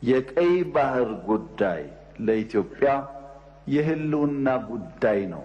የቀይ ባህር ጉዳይ ለኢትዮጵያ የህልውና ጉዳይ ነው።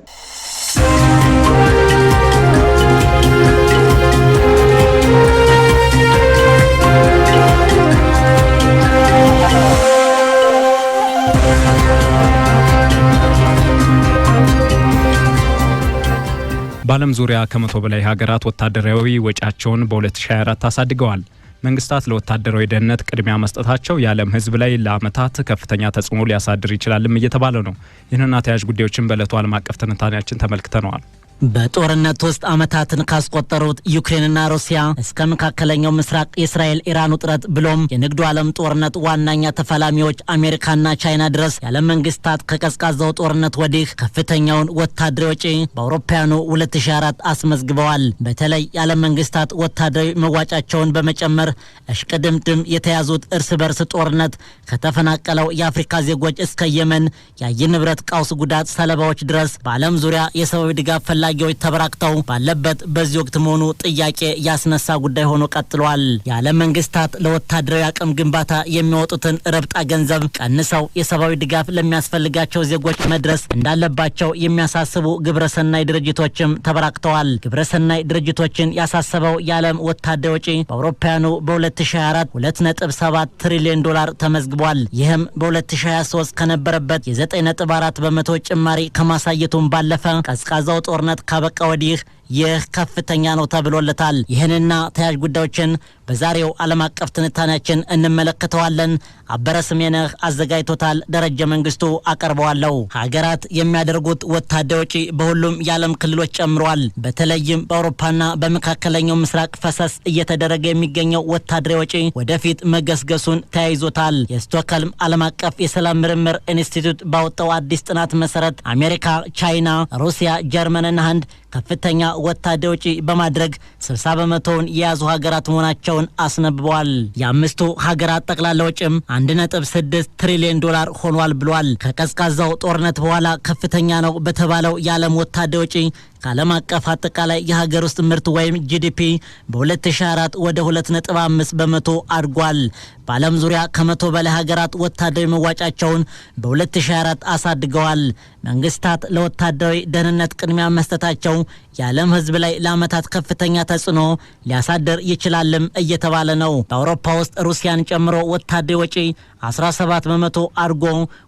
በዓለም ዙሪያ ከመቶ በላይ ሀገራት ወታደራዊ ወጪያቸውን በ2024 አሳድገዋል። መንግስታት ለወታደራዊ ደህንነት ቅድሚያ መስጠታቸው የዓለም ህዝብ ላይ ለዓመታት ከፍተኛ ተጽዕኖ ሊያሳድር ይችላልም እየተባለ ነው። ይህንና ተያያዥ ጉዳዮችን በዕለቱ ዓለም አቀፍ ትንታኔያችን ተመልክተነዋል። በጦርነት ውስጥ ዓመታትን ካስቆጠሩት ዩክሬንና ሩሲያ እስከ መካከለኛው ምስራቅ የእስራኤል ኢራን ውጥረት ብሎም የንግዱ ዓለም ጦርነት ዋናኛ ተፋላሚዎች አሜሪካና ቻይና ድረስ የዓለም መንግስታት ከቀዝቃዛው ጦርነት ወዲህ ከፍተኛውን ወታደራዊ ወጪ በአውሮፓውያኑ 2004 አስመዝግበዋል። በተለይ የዓለም መንግስታት ወታደራዊ መዋጫቸውን በመጨመር እሽቅድምድም የተያዙት እርስ በርስ ጦርነት ከተፈናቀለው የአፍሪካ ዜጎች እስከ የመን የአየር ንብረት ቀውስ ጉዳት ሰለባዎች ድረስ በዓለም ዙሪያ የሰብአዊ ድጋፍ ፈላጊዎች ተበራክተው ባለበት በዚህ ወቅት መሆኑ ጥያቄ ያስነሳ ጉዳይ ሆኖ ቀጥሏል። የዓለም መንግስታት ለወታደራዊ አቅም ግንባታ የሚያወጡትን ረብጣ ገንዘብ ቀንሰው የሰብአዊ ድጋፍ ለሚያስፈልጋቸው ዜጎች መድረስ እንዳለባቸው የሚያሳስቡ ግብረሰናይ ድርጅቶችም ተበራክተዋል። ግብረሰናይ ድርጅቶችን ያሳሰበው የዓለም ወታደራዊ ወጪ በአውሮፓውያኑ በ2024 $2.7 ትሪሊዮን ተመዝግቧል። ይህም በ2023 ከነበረበት የ9.4 በመቶ ጭማሪ ከማሳየቱም ባለፈ ቀዝቃዛው ጦርነት ካበቃ ወዲህ ይህ ከፍተኛ ነው ተብሎለታል። ይህንና ተያያዥ ጉዳዮችን በዛሬው ዓለም አቀፍ ትንታኔያችን እንመለከተዋለን። አበረ ስሜነህ አዘጋጅቶታል። ደረጀ መንግስቱ አቀርበዋለሁ። ሀገራት የሚያደርጉት ወታደራዊ ወጪ በሁሉም የዓለም ክልሎች ጨምሯል። በተለይም በአውሮፓና በመካከለኛው ምስራቅ ፈሰስ እየተደረገ የሚገኘው ወታደራዊ ወጪ ወደፊት መገስገሱን ተያይዞታል። የስቶክሆልም ዓለም አቀፍ የሰላም ምርምር ኢንስቲትዩት ባወጣው አዲስ ጥናት መሰረት አሜሪካ፣ ቻይና፣ ሩሲያ፣ ጀርመንና ህንድ ከፍተኛ ወታደራዊ ወጪ በማድረግ 60 በመቶውን የያዙ ሀገራት መሆናቸውን አስነብበዋል። የአምስቱ ሀገራት ጠቅላላ ወጪም $1.6 ትሪሊዮን ሆኗል ብሏል። ከቀዝቃዛው ጦርነት በኋላ ከፍተኛ ነው በተባለው የዓለም ወታደራዊ ወጪ ከዓለም አቀፍ አጠቃላይ የሀገር ውስጥ ምርት ወይም ጂዲፒ በ2004 ወደ 2.5 በመቶ አድጓል። በዓለም ዙሪያ ከመቶ በላይ ሀገራት ወታደራዊ መዋጫቸውን በ2024 አሳድገዋል። መንግስታት ለወታደራዊ ደህንነት ቅድሚያ መስጠታቸው የዓለም ህዝብ ላይ ለዓመታት ከፍተኛ ተጽዕኖ ሊያሳድር ይችላልም እየተባለ ነው። በአውሮፓ ውስጥ ሩሲያን ጨምሮ ወታደራዊ ወጪ 17 በመቶ አድጎ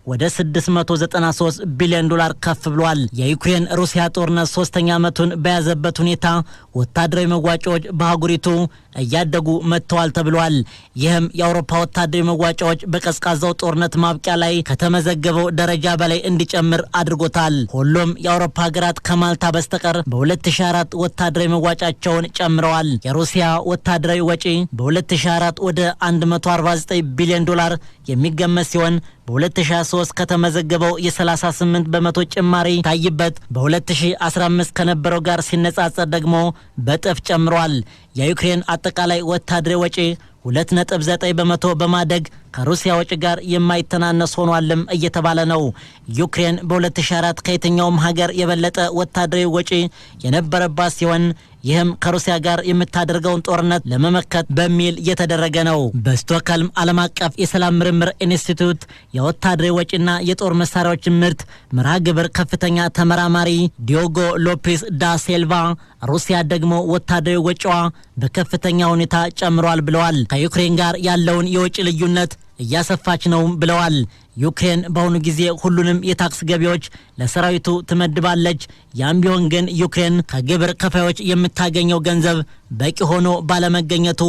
ወደ $693 ቢሊዮን ከፍ ብሏል። የዩክሬን ሩሲያ ጦርነት 3ኛ ዓመቱን በያዘበት ሁኔታ ወታደራዊ መዋጫዎች በአህጉሪቱ እያደጉ መጥተዋል ተብሏል። ይህም የአውሮፓ ወታደራዊ መዋጫዎች በቀዝቃዛው ጦርነት ማብቂያ ላይ ከተመዘገበው ደረጃ በላይ እንዲጨምር አድርጎታል። ሁሉም የአውሮፓ ሀገራት ከማልታ በስተቀር በ2004 ወታደራዊ መዋጫቸውን ጨምረዋል። የሩሲያ ወታደራዊ ወጪ በ2004 ወደ $149 ቢሊዮን የሚገመት ሲሆን በ2023 ከተመዘገበው የ38 በመቶ ጭማሪ ታይበት በ2015 ከነበረው ጋር ሲነጻጸር ደግሞ በጥፍ ጨምሯል። የዩክሬን አጠቃላይ ወታደራዊ ወጪ 2.9 በመቶ በማደግ ከሩሲያ ወጪ ጋር የማይተናነስ ሆኗልም እየተባለ ነው። ዩክሬን በ2004 ከየትኛውም ሀገር የበለጠ ወታደራዊ ወጪ የነበረባት ሲሆን ይህም ከሩሲያ ጋር የምታደርገውን ጦርነት ለመመከት በሚል የተደረገ ነው። በስቶክሆልም ዓለም አቀፍ የሰላም ምርምር ኢንስቲትዩት የወታደራዊ ወጪና የጦር መሳሪያዎች ምርት መርሃ ግብር ከፍተኛ ተመራማሪ ዲዮጎ ሎፔስ ዳ ሴልቫ ሩሲያ ደግሞ ወታደራዊ ወጪዋ በከፍተኛ ሁኔታ ጨምሯል ብለዋል። ከዩክሬን ጋር ያለውን የወጪ ልዩነት እያሰፋች ነው ብለዋል። ዩክሬን በአሁኑ ጊዜ ሁሉንም የታክስ ገቢዎች ለሰራዊቱ ትመድባለች። ያም ቢሆን ግን ዩክሬን ከግብር ከፋዮች የምታገኘው ገንዘብ በቂ ሆኖ ባለመገኘቱ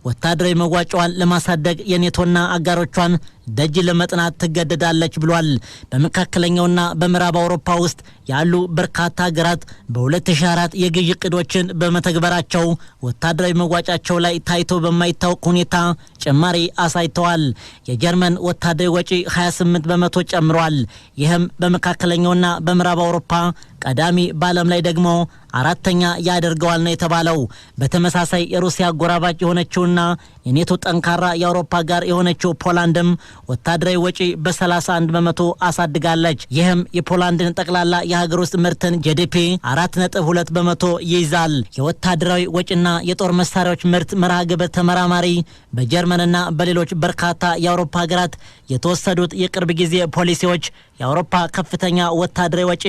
ወታደራዊ መዋጫዋን ለማሳደግ የኔቶና አጋሮቿን ደጅ ለመጥናት ትገደዳለች ብሏል። በመካከለኛውና በምዕራብ አውሮፓ ውስጥ ያሉ በርካታ ሀገራት በ2004 የግዥ ዕቅዶችን በመተግበራቸው ወታደራዊ መዋጫቸው ላይ ታይቶ በማይታወቅ ሁኔታ ጭማሪ አሳይተዋል። የጀርመን ወታደራዊ ወጪ 28 በመቶ ጨምሯል። ይህም በመካከለኛውና በምዕራብ አውሮፓ ቀዳሚ በዓለም ላይ ደግሞ አራተኛ ያደርገዋል ነው የተባለው። በተመሳሳይ የሩሲያ ጎራባጭ የሆነችውና የኔቶ ጠንካራ የአውሮፓ ጋር የሆነችው ፖላንድም ወታደራዊ ወጪ በ31 በመቶ አሳድጋለች። ይህም የፖላንድን ጠቅላላ የሀገር ውስጥ ምርትን ጂዲፒ 4.2 በመቶ ይይዛል። የወታደራዊ ወጪና የጦር መሳሪያዎች ምርት መርሃ ግብር ተመራማሪ በጀርመንና በሌሎች በርካታ የአውሮፓ ሀገራት የተወሰዱት የቅርብ ጊዜ ፖሊሲዎች የአውሮፓ ከፍተኛ ወታደራዊ ወጪ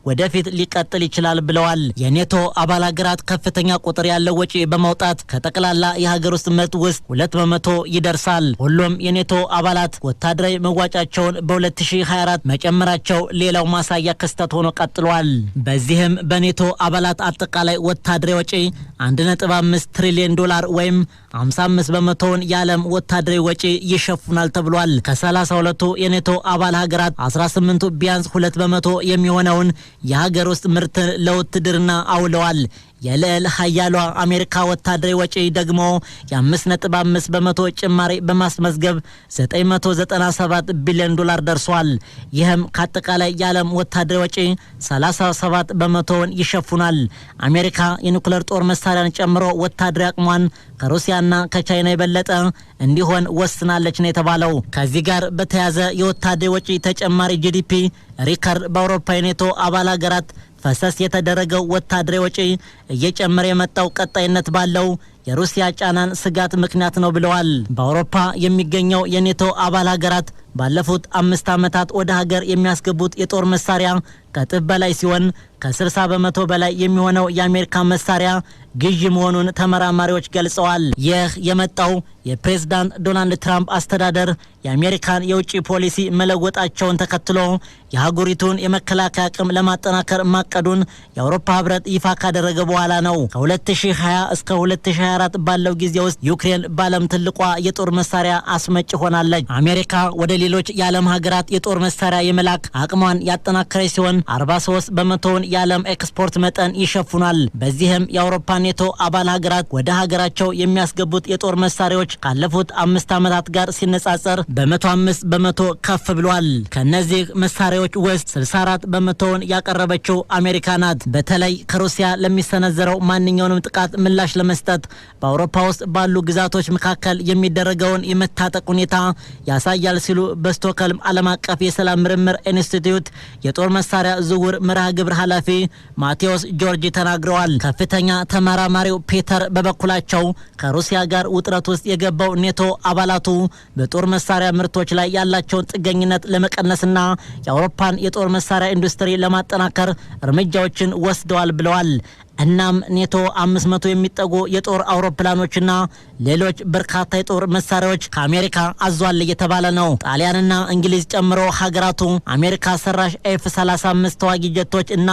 ወደፊት ሊቀጥል ይችላል ብለዋል። የኔቶ አባል ሀገራት ከፍተኛ ቁጥር ያለው ወጪ በማውጣት ከጠቅላላ የሀገር ውስጥ ምርት ውስጥ 2 በመቶ ይደርሳል። ሁሉም የኔቶ አባላት ወታደራዊ መዋጫቸውን በ2024 መጨመራቸው ሌላው ማሳያ ክስተት ሆኖ ቀጥሏል። በዚህም በኔቶ አባላት አጠቃላይ ወታደራዊ ወጪ 1.5 ትሪሊዮን ዶላር ወይም 55 በመቶውን የዓለም ወታደራዊ ወጪ ይሸፍናል ተብሏል። ከ32ቱ የኔቶ አባል ሀገራት 18ቱ ቢያንስ 2 በመቶ የሚሆነውን የሀገር ውስጥ ምርትን ለውትድርና አውለዋል። የልዕል ሀያሏ አሜሪካ ወታደራዊ ወጪ ደግሞ የ5.5 በመቶ ጭማሪ በማስመዝገብ 997 ቢሊዮን ዶላር ደርሷል። ይህም ከአጠቃላይ የዓለም ወታደራዊ ወጪ 37 በመቶውን ይሸፍናል። አሜሪካ የኒውክሌር ጦር መሳሪያን ጨምሮ ወታደራዊ አቅሟን ከሩሲያና ከቻይና የበለጠ እንዲሆን ወስናለች ነው የተባለው። ከዚህ ጋር በተያያዘ የወታደራዊ ወጪ ተጨማሪ ጂዲፒ ሪከርድ በአውሮፓ የኔቶ አባል ሀገራት ፈሰስ የተደረገው ወታደራዊ ወጪ እየጨመረ የመጣው ቀጣይነት ባለው የሩሲያ ጫናን ስጋት ምክንያት ነው ብለዋል። በአውሮፓ የሚገኘው የኔቶ አባል ሀገራት ባለፉት 5 ዓመታት ወደ ሀገር የሚያስገቡት የጦር መሳሪያ ከጥፍ በላይ ሲሆን ከ60 በመቶ በላይ የሚሆነው የአሜሪካ መሳሪያ ግዢ መሆኑን ተመራማሪዎች ገልጸዋል። ይህ የመጣው የፕሬዝዳንት ዶናልድ ትራምፕ አስተዳደር የአሜሪካን የውጭ ፖሊሲ መለወጣቸውን ተከትሎ የሀገሪቱን የመከላከያ አቅም ለማጠናከር ማቀዱን የአውሮፓ ህብረት ይፋ ካደረገ በኋላ ነው። ከ2020 እስከ 2024 ባለው ጊዜ ውስጥ ዩክሬን በዓለም ትልቋ የጦር መሳሪያ አስመጭ ሆናለች። አሜሪካ ወደ ሌሎች የዓለም ሀገራት የጦር መሳሪያ የመላክ አቅሟን ያጠናከረች ሲሆን 43 በመቶውን የዓለም ኤክስፖርት መጠን ይሸፍናል። በዚህም የአውሮፓ ኔቶ አባል ሀገራት ወደ ሀገራቸው የሚያስገቡት የጦር መሳሪያዎች ካለፉት 5 ዓመታት ጋር ሲነጻጸር በ105 በመቶ ከፍ ብሏል። ከነዚህ መሳሪያዎች ውስጥ 64 በመቶውን ያቀረበችው አሜሪካ ናት። በተለይ ከሩሲያ ለሚሰነዘረው ማንኛውንም ጥቃት ምላሽ ለመስጠት በአውሮፓ ውስጥ ባሉ ግዛቶች መካከል የሚደረገውን የመታጠቅ ሁኔታ ያሳያል ሲሉ በስቶክሆልም ዓለም አቀፍ የሰላም ምርምር ኢንስቲትዩት የጦር መሳሪያ ዝውውር መርሃ ግብር ኃላፊ ማቴዎስ ጆርጂ ተናግረዋል። ከፍተኛ ተመራማሪው ፔተር በበኩላቸው ከሩሲያ ጋር ውጥረት ውስጥ የገባው ኔቶ አባላቱ በጦር መሳሪያ ምርቶች ላይ ያላቸውን ጥገኝነት ለመቀነስና የአውሮፓን የጦር መሳሪያ ኢንዱስትሪ ለማጠናከር እርምጃዎችን ወስደዋል ብለዋል። እናም ኔቶ 500 የሚጠጉ የጦር አውሮፕላኖችና ሌሎች በርካታ የጦር መሳሪያዎች ከአሜሪካ አዟል እየተባለ ነው። ጣሊያንና እንግሊዝ ጨምሮ ሀገራቱ አሜሪካ ሰራሽ F-35 ተዋጊ ጀቶች እና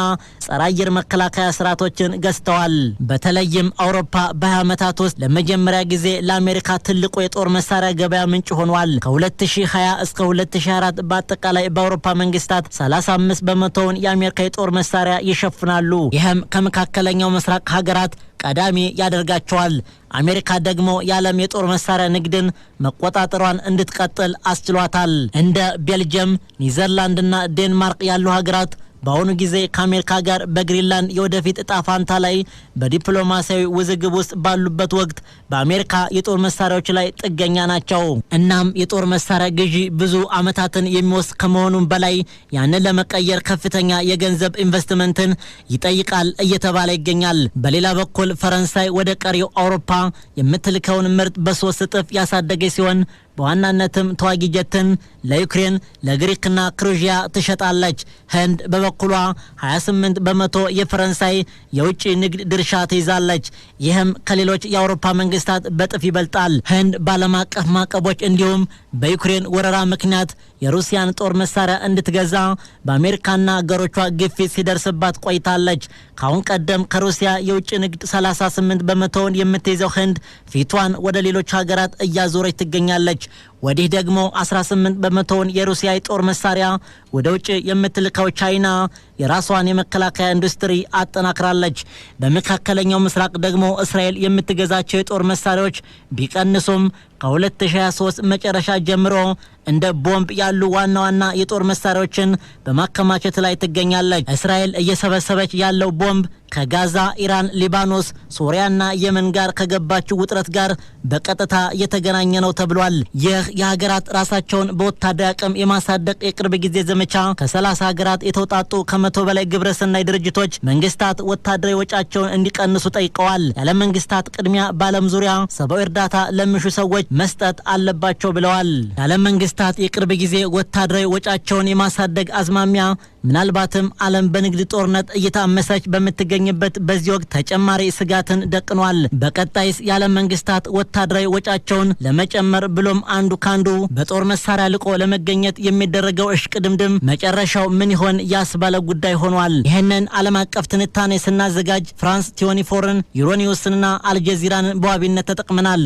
ጸረ አየር መከላከያ ስርዓቶችን ገዝተዋል። በተለይም አውሮፓ በ20 ዓመታት ውስጥ ለመጀመሪያ ጊዜ ለአሜሪካ ትልቁ የጦር መሳሪያ ገበያ ምንጭ ሆኗል። ከ2020 እስከ 2024 በአጠቃላይ በአውሮፓ መንግስታት 35 በመቶውን የአሜሪካ የጦር መሳሪያ ይሸፍናሉ። ይህም ከመካከለኛው ምስራቅ ሀገራት ቀዳሚ ያደርጋቸዋል። አሜሪካ ደግሞ የዓለም የጦር መሳሪያ ንግድን መቆጣጠሯን እንድትቀጥል አስችሏታል። እንደ ቤልጅየም፣ ኒዘርላንድና ዴንማርክ ያሉ ሀገራት በአሁኑ ጊዜ ከአሜሪካ ጋር በግሪንላንድ የወደፊት እጣ ፋንታ ላይ በዲፕሎማሲያዊ ውዝግብ ውስጥ ባሉበት ወቅት በአሜሪካ የጦር መሳሪያዎች ላይ ጥገኛ ናቸው። እናም የጦር መሳሪያ ግዢ ብዙ ዓመታትን የሚወስድ ከመሆኑም በላይ ያንን ለመቀየር ከፍተኛ የገንዘብ ኢንቨስትመንትን ይጠይቃል እየተባለ ይገኛል። በሌላ በኩል ፈረንሳይ ወደ ቀሪው አውሮፓ የምትልከውን ምርት በ3 እጥፍ ያሳደገች ሲሆን በዋናነትም ተዋጊ ጀትን ለዩክሬን ለግሪክና ክሩዥያ ትሸጣለች። ህንድ በበኩሏ 28 በመቶ የፈረንሳይ የውጭ ንግድ ድርሻ ትይዛለች። ይህም ከሌሎች የአውሮፓ መንግስታት በጥፍ ይበልጣል። ህንድ ባለም አቀፍ ማዕቀቦች እንዲሁም በዩክሬን ወረራ ምክንያት የሩሲያን ጦር መሳሪያ እንድትገዛ በአሜሪካና አገሮቿ ግፊት ሲደርስባት ቆይታለች። ካሁን ቀደም ከሩሲያ የውጭ ንግድ 38 በመቶውን የምትይዘው ህንድ ፊቷን ወደ ሌሎች ሀገራት እያዞረች ትገኛለች። ወዲህ ደግሞ 18 በመቶውን የሩሲያ የጦር መሳሪያ ወደ ውጭ የምትልከው ቻይና የራሷን የመከላከያ ኢንዱስትሪ አጠናክራለች። በመካከለኛው ምስራቅ ደግሞ እስራኤል የምትገዛቸው የጦር መሳሪያዎች ቢቀንሱም ከ2023 መጨረሻ ጀምሮ እንደ ቦምብ ያሉ ዋና ዋና የጦር መሳሪያዎችን በማከማቸት ላይ ትገኛለች። እስራኤል እየሰበሰበች ያለው ቦምብ ከጋዛ፣ ኢራን፣ ሊባኖስ፣ ሶሪያና የመን ጋር ከገባችው ውጥረት ጋር በቀጥታ የተገናኘ ነው ተብሏል። ይህ የሀገራት ራሳቸውን በወታደራዊ አቅም የማሳደግ የቅርብ ጊዜ ዘመቻ ከ30 ሀገራት የተውጣጡ ከ100 በላይ ግብረሰናይ ድርጅቶች መንግስታት ወታደራዊ ወጫቸውን እንዲቀንሱ ጠይቀዋል። የዓለም መንግስታት ቅድሚያ በዓለም ዙሪያ ሰብአዊ እርዳታ ለሚሹ ሰዎች መስጠት አለባቸው ብለዋል። የዓለም መንግስታት የቅርብ ጊዜ ወታደራዊ ወጫቸውን የማሳደግ አዝማሚያ ምናልባትም ዓለም በንግድ ጦርነት እየታመሰች በምትገኝበት በዚህ ወቅት ተጨማሪ ስጋትን ደቅኗል። በቀጣይስ የዓለም መንግስታት ወታደራዊ ወጫቸውን ለመጨመር ብሎም አንዱ ካንዱ በጦር መሳሪያ ልቆ ለመገኘት የሚደረገው እሽቅድምድም መጨረሻው ምን ይሆን ያስባለ ጉዳይ ሆኗል። ይህንን ዓለም አቀፍ ትንታኔ ስናዘጋጅ ፍራንስ 24ን፣ ዩሮኒውስንና አልጀዚራን በዋቢነት ተጠቅመናል።